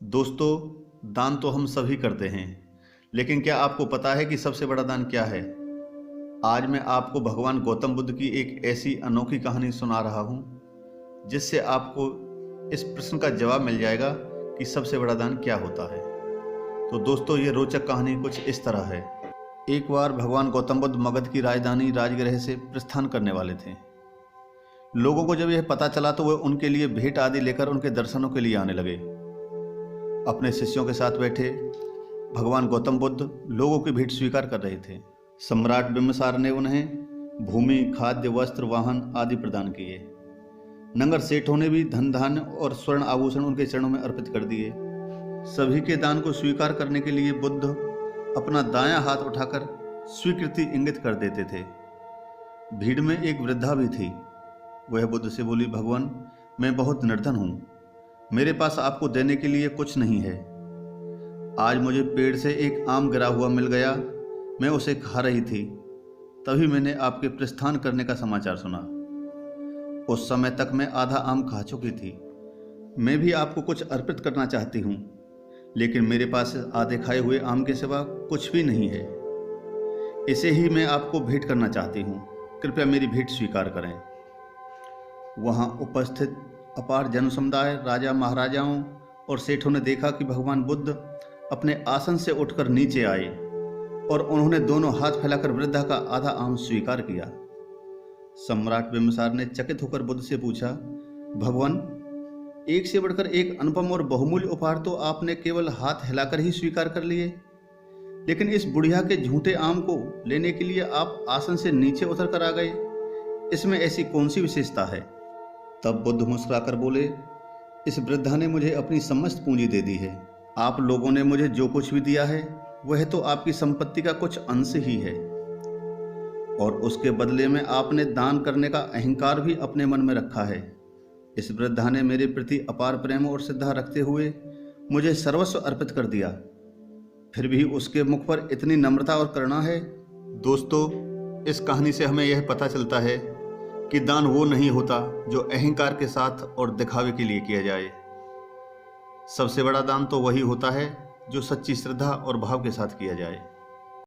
दोस्तों, दान तो हम सभी करते हैं, लेकिन क्या आपको पता है कि सबसे बड़ा दान क्या है? आज मैं आपको भगवान गौतम बुद्ध की एक ऐसी अनोखी कहानी सुना रहा हूं, जिससे आपको इस प्रश्न का जवाब मिल जाएगा कि सबसे बड़ा दान क्या होता है। तो दोस्तों, ये रोचक कहानी कुछ इस तरह है। एक बार भगवान गौतम बुद्ध मगध की राजधानी राजगृह से प्रस्थान करने वाले थे। लोगों को जब यह पता चला तो वे उनके लिए भेंट आदि लेकर उनके दर्शनों के लिए आने लगे। अपने शिष्यों के साथ बैठे भगवान गौतम बुद्ध लोगों की भेंट स्वीकार कर रहे थे। सम्राट बिम्बिसार ने उन्हें भूमि, खाद्य, वस्त्र, वाहन आदि प्रदान किए। नंगर सेठों ने भी धन धान्य और स्वर्ण आभूषण उनके चरणों में अर्पित कर दिए। सभी के दान को स्वीकार करने के लिए बुद्ध अपना दायां हाथ उठाकर स्वीकृति इंगित कर देते थे। भीड़ में एक वृद्धा भी थी। वह बुद्ध से बोली, भगवान, मैं बहुत निर्धन हूँ, मेरे पास आपको देने के लिए कुछ नहीं है। आज मुझे पेड़ से एक आम गिरा हुआ मिल गया, मैं उसे खा रही थी, तभी मैंने आपके प्रस्थान करने का समाचार सुना। उस समय तक मैं आधा आम खा चुकी थी। मैं भी आपको कुछ अर्पित करना चाहती हूँ, लेकिन मेरे पास आधे खाए हुए आम के सिवा कुछ भी नहीं है। इसे ही मैं आपको भेंट करना चाहती हूँ, कृपया मेरी भेंट स्वीकार करें। वहाँ उपस्थित अपार जनसमुदाय, राजा महाराजाओं और सेठों ने देखा कि भगवान बुद्ध अपने आसन से उठकर नीचे आए और उन्होंने दोनों हाथ फैलाकर वृद्धा का आधा आम स्वीकार किया। सम्राट बिम्बिसार ने चकित होकर बुद्ध से पूछा, भगवान, एक से बढ़कर एक अनुपम और बहुमूल्य उपहार तो आपने केवल हाथ हिलाकर ही स्वीकार कर लिए, लेकिन इस बुढ़िया के झूठे आम को लेने के लिए आप आसन से नीचे उतर कर आ गए। इसमें ऐसी कौन सी विशेषता है? तब बुद्ध मुस्कुराकर बोले, इस वृद्धा ने मुझे अपनी समस्त पूंजी दे दी है। आप लोगों ने मुझे जो कुछ भी दिया है वह तो आपकी संपत्ति का कुछ अंश ही है, और उसके बदले में आपने दान करने का अहंकार भी अपने मन में रखा है। इस वृद्धा ने मेरे प्रति अपार प्रेम और श्रद्धा रखते हुए मुझे सर्वस्व अर्पित कर दिया, फिर भी उसके मुख पर इतनी नम्रता और करुणा है। दोस्तों, इस कहानी से हमें यह पता चलता है कि दान वो नहीं होता जो अहंकार के साथ और दिखावे के लिए किया जाए। सबसे बड़ा दान तो वही होता है जो सच्ची श्रद्धा और भाव के साथ किया जाए।